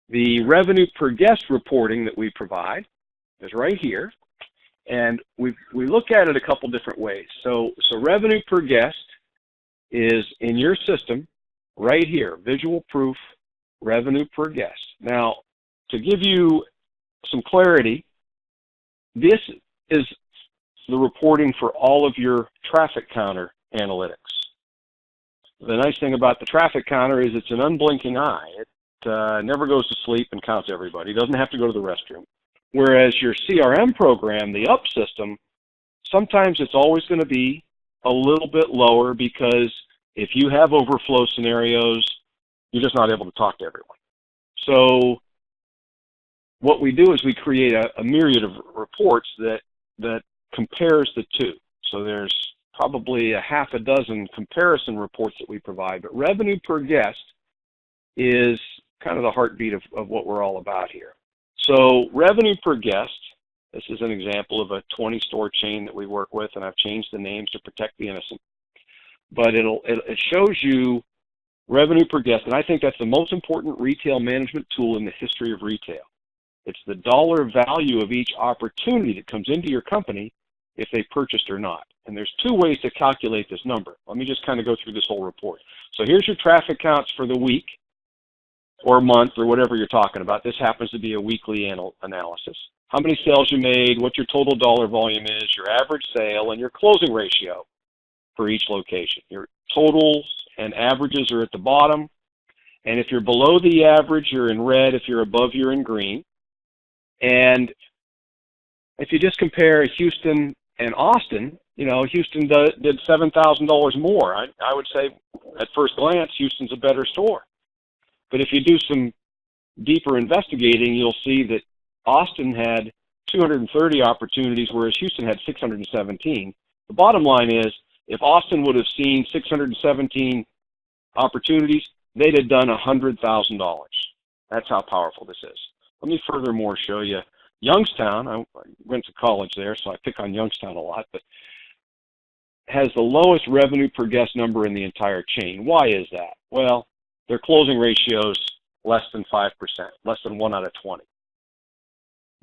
The revenue per guest reporting that we provide is right here. And we look at it a couple different ways. So revenue per guest is in your system right here, visual proof, revenue per guest. Now, to give you some clarity, this is the reporting for all of your traffic counter analytics. The nice thing about the traffic counter is it's an unblinking eye. It never goes to sleep and counts everybody. It doesn't have to go to the restroom. Whereas your CRM program, the UP system, sometimes it's always going to be a little bit lower because if you have overflow scenarios, you're just not able to talk to everyone. So what we do is we create a myriad of reports that compares the two. So there's probably a half a dozen comparison reports that we provide, but revenue per guest is kind of the heartbeat of what we're all about here. So revenue per guest, this is an example of a 20-store chain that we work with, and I've changed the names to protect the innocent. But it shows you revenue per guest, and I think that's the most important retail management tool in the history of retail. It's the dollar value of each opportunity that comes into your company if they purchased or not. And there's two ways to calculate this number. Let me just kind of go through this whole report. So here's your traffic counts for the week or month or whatever you're talking about. This happens to be a weekly analysis. How many sales you made, what your total dollar volume is, your average sale, and your closing ratio for each location. Your totals and averages are at the bottom. And if you're below the average, you're in red. If you're above, you're in green. And if you just compare Houston and Austin, you know, Houston did $7,000 more. I would say at first glance, Houston's a better store. But if you do some deeper investigating, you'll see that Austin had 230 opportunities, whereas Houston had 617. The bottom line is, if Austin would have seen 617 opportunities, they'd have done $100,000. That's how powerful this is. Let me furthermore show you Youngstown. I went to college there, so I pick on Youngstown a lot, but has the lowest revenue per guest number in the entire chain. Why is that? Well, their closing ratio is less than 5%, less than 1 out of 20.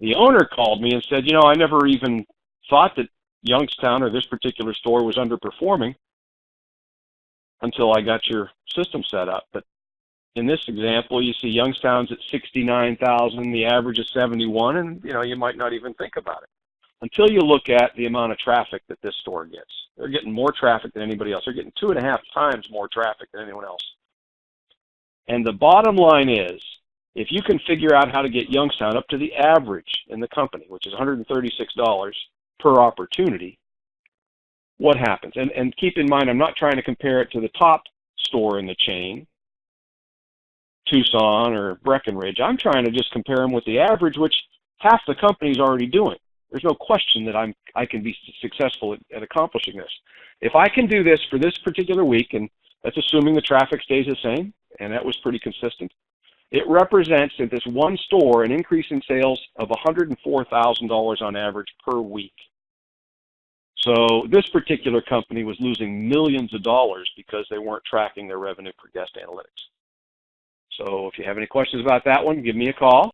The owner called me and said, you know, I never even thought that Youngstown or this particular store was underperforming until I got your system set up. But in this example, you see Youngstown's at 69,000, the average is 71, and you know, you might not even think about it until you look at the amount of traffic that this store gets. They're getting more traffic than anybody else. They're getting 2.5 times more traffic than anyone else. And the bottom line is, if you can figure out how to get Youngstown up to the average in the company, which is $136 per opportunity, what happens? And keep in mind, I'm not trying to compare it to the top store in the chain, Tucson or Breckenridge. I'm trying to just compare them with the average, which half the company's already doing. There's no question that I can be successful at accomplishing this. If I can do this for this particular week, and that's assuming the traffic stays the same, and that was pretty consistent, it represents at this one store an increase in sales of $104,000 on average per week. So this particular company was losing millions of dollars because they weren't tracking their revenue per guest analytics. So if you have any questions about that one, give me a call.